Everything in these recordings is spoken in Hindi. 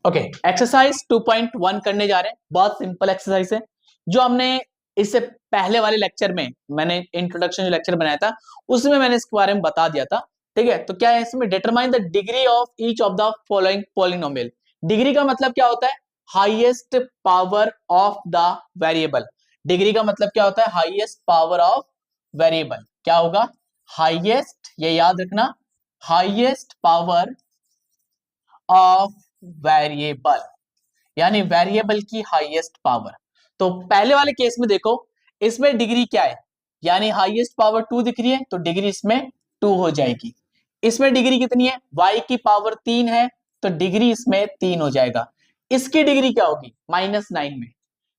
ओके, एक्सरसाइज 2.1 करने जा रहे हैं। बहुत सिंपल एक्सरसाइज है जो हमने इससे पहले वाले लेक्चर में, मैंने इंट्रोडक्शन जो लेक्चर बनाया था उसमें मैंने इसके बारे में बता दिया था। ठीक है, तो क्या है इसमें, determine the degree of each of the following polynomial. Degree का मतलब क्या होता है, highest power of the variable. Degree का मतलब क्या होता है, हाईएस्ट पावर ऑफ वेरिएबल। क्या होगा, हाईएस्ट, ये याद रखना, हाईएस्ट पावर ऑफ वेरिएबल, यानी वेरिएबल की हाईएस्ट पावर। तो पहले वाले केस में देखो, इसमें डिग्री क्या है, यानी हाईएस्ट पावर 2 दिख रही है तो डिग्री इसमें 2 हो जाएगी। इसमें डिग्री कितनी है, y की पावर 3 है तो डिग्री इसमें 3 हो जाएगा। इसकी डिग्री क्या होगी, -9 में।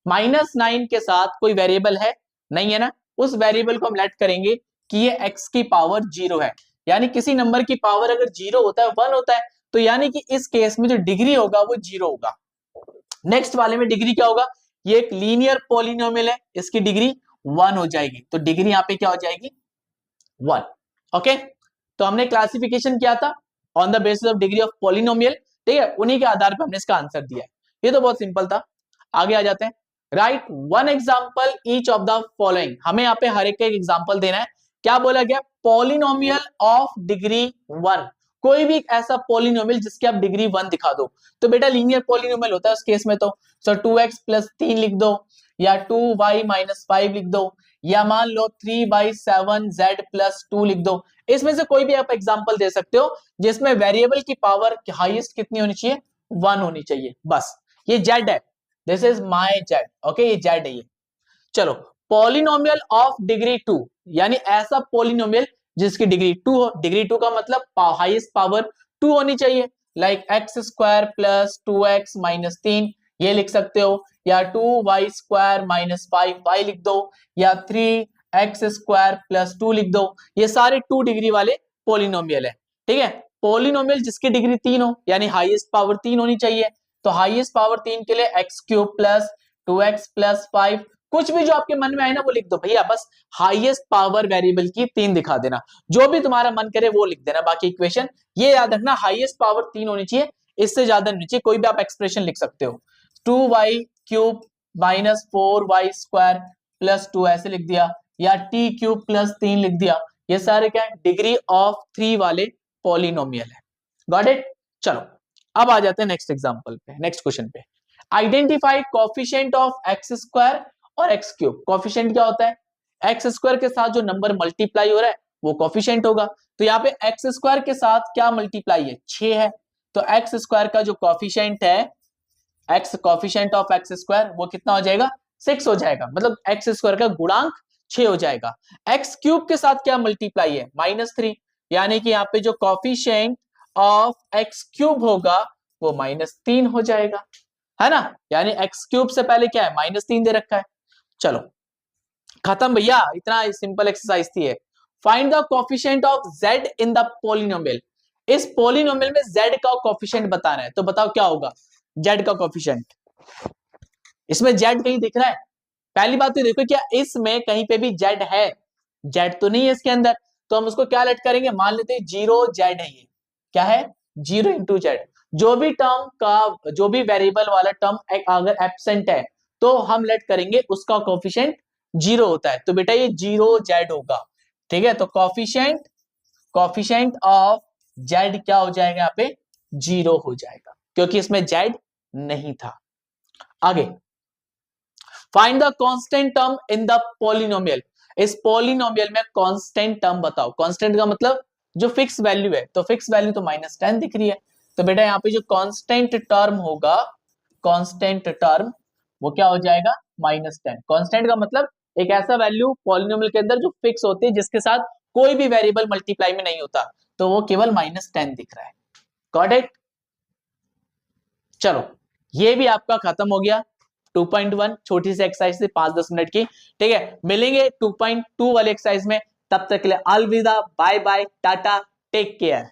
-9 के साथ कोई वेरिएबल है नहीं है ना, उस वेरिएबल को हम लेट करेंगे कि ये x की पावर 0 है। यानी किसी नंबर की पावर अगर 0 होता है, 1 होता है, तो यानी कि इस केस में जो डिग्री होगा वो 0 होगा। नेक्स्ट वाले में डिग्री क्या होगा, ये एक लीनियर पॉलिनोमियल है, इसकी डिग्री 1 हो जाएगी, तो डिग्री यहां पे क्या हो जाएगी, 1। ओके, तो हमने क्लासिफिकेशन किया था on the basis of degree of polynomial. ठीक है, उन्हीं के आधार पर हमने इसका आंसर दिया है। ये तो बहुत सिंपल था। आगे आ जाते हैं। Right one example each of the following. हमें यहाँ पे हर एक एग्जांपल देना है। क्या बोला गया, पॉलिनोमियल ऑफ डिग्री 1। कोई भी एक ऐसा पॉलिनोमियल जिसकी आप डिग्री 1 दिखा दो। तो बेटा लीनियर पॉलिनोमियल होता है उस केस में, तो 2x + 3 लिख दो, या 2y - 5 लिख दो, या मान लो 3/7z + 2 लिख दो। इसमें से कोई भी आप एग्जांपल दे सकते हो जिसमें वेरिएबल की पावर हाईएस्ट कितनी होनी चाहिए, 1 होनी चाहिए। बस ये z है, this is my z। Okay, ये z है ये। चलो, पॉलिनोमियल ऑफ डिग्री 2, यानी ऐसा पॉलिनोमियल जिसकी डिग्री 2 हो। डिग्री 2 का मतलब हाईएस्ट पावर 2 होनी चाहिए, लाइक x² + 2x - 3 ये लिख सकते हो, या 2y² - 5y लिख दो, या 3x² + 2 लिख दो। ये सारे 2 डिग्री वाले पॉलिनोमियल है। ठीक है, पॉलिनोमियल जिसकी डिग्री 3 हो, यानी हाईएस्ट पावर 3 होनी चाहिए। तो हाईएस्ट पावर 3 के लिए x³ + 2x + 5, कुछ भी जो आपके मन में आए ना वो लिख दो भैया, बस हाईएस्ट पावर वेरिएबल की 3 दिखा देना, जो भी तुम्हारा मन करे वो लिख देना। बाकी इक्वेशन ये याद रखना, हाईएस्ट पावर 3 होनी चाहिए, इससे ज्यादा नहीं चाहिए। कोई भी आप एक्सप्रेशन लिख सकते हो, 2y³ - 4y² + 2 ऐसे लिख दिया, या t³ + 3 लिख दिया। ये सारे क्या है, डिग्री ऑफ 3 वाले पॉलिनोमियल है। Got it. चलो अब आ जाते हैं नेक्स्ट एग्जांपल पे, नेक्स्ट क्वेश्चन पे। आइडेंटिफाई कोएफिशिएंट ऑफ x² और x³। कोएफिशिएंट क्या होता है, x² के साथ जो नंबर मल्टीप्लाई हो रहा है वो कोएफिशिएंट होगा। तो यहाँ पे x² के साथ क्या मल्टीप्लाई है, 6 है, तो x² का जो कोएफिशिएंट है, x कोएफिशिएंट ऑफ x² वो कितना हो जाएगा, 6 हो जाएगा। मतलब x² का गुणांक 6 हो जाएगा। x³ के साथ क्या मल्टीप्लाई है, -3, यानी कि यहाँ पे जो कोएफिशिएंट ऑफ x³ होगा वो -3 हो जाएगा, है ना। यानी x³ से पहले क्या है, -3 दे रखा है। चलो खत्म भैया, इतना सिंपल एक्सरसाइज थी। Find the coefficient of z in the polynomial. इस पॉलिनोमियल में z का कोएफिशिएंट बताना है, तो बताओ क्या होगा z का कोएफिशिएंट। इसमें z कहीं दिख रहा है, पहली बात तो देखो क्या इसमें कहीं पे भी z है, z तो नहीं है इसके अंदर, तो हम उसको क्या लेट करेंगे, मान लेते हैं 0z है। ये क्या है, 0 × z। जो भी टर्म का, जो भी वेरिएबल वाला टर्म अगर एब्सेंट है तो हम लेट करेंगे उसका कोएफिशिएंट 0 होता है, तो बेटा ये 0z होगा। ठीक है, तो कोएफिशिएंट ऑफ z क्या हो जाएगा, यहाँ पे 0 हो जाएगा, क्योंकि इसमें z नहीं था। आगे, find the constant term in the polynomial. इस पॉलिनोमियल में कांस्टेंट टर्म बताओ। कांस्टेंट का मतलब जो फिक्स वैल्यू है, तो फिक्स वैल्यू तो -10 दिख रही है, तो बेटा यहाँ पे जो कांस्टेंट टर्म होगा, कांस्टेंट टर्म वो क्या हो जाएगा, -10। कांस्टेंट का मतलब एक ऐसा वैल्यू पॉलिनोमियल के अंदर जो फिक्स होती है, जिसके साथ कोई भी वेरिएबल मल्टीप्लाई में नहीं होता, तो वो केवल -10 दिख रहा है। Got it. चलो ये भी आपका खत्म हो गया। 2.1 छोटी सी एक्सरसाइज थी 5-10 मिनट की। ठीक है, मिलेंगे 2.2 वाले एक्सरसाइज में। तब तक के लिए अलविदा, bye bye, tata, take care.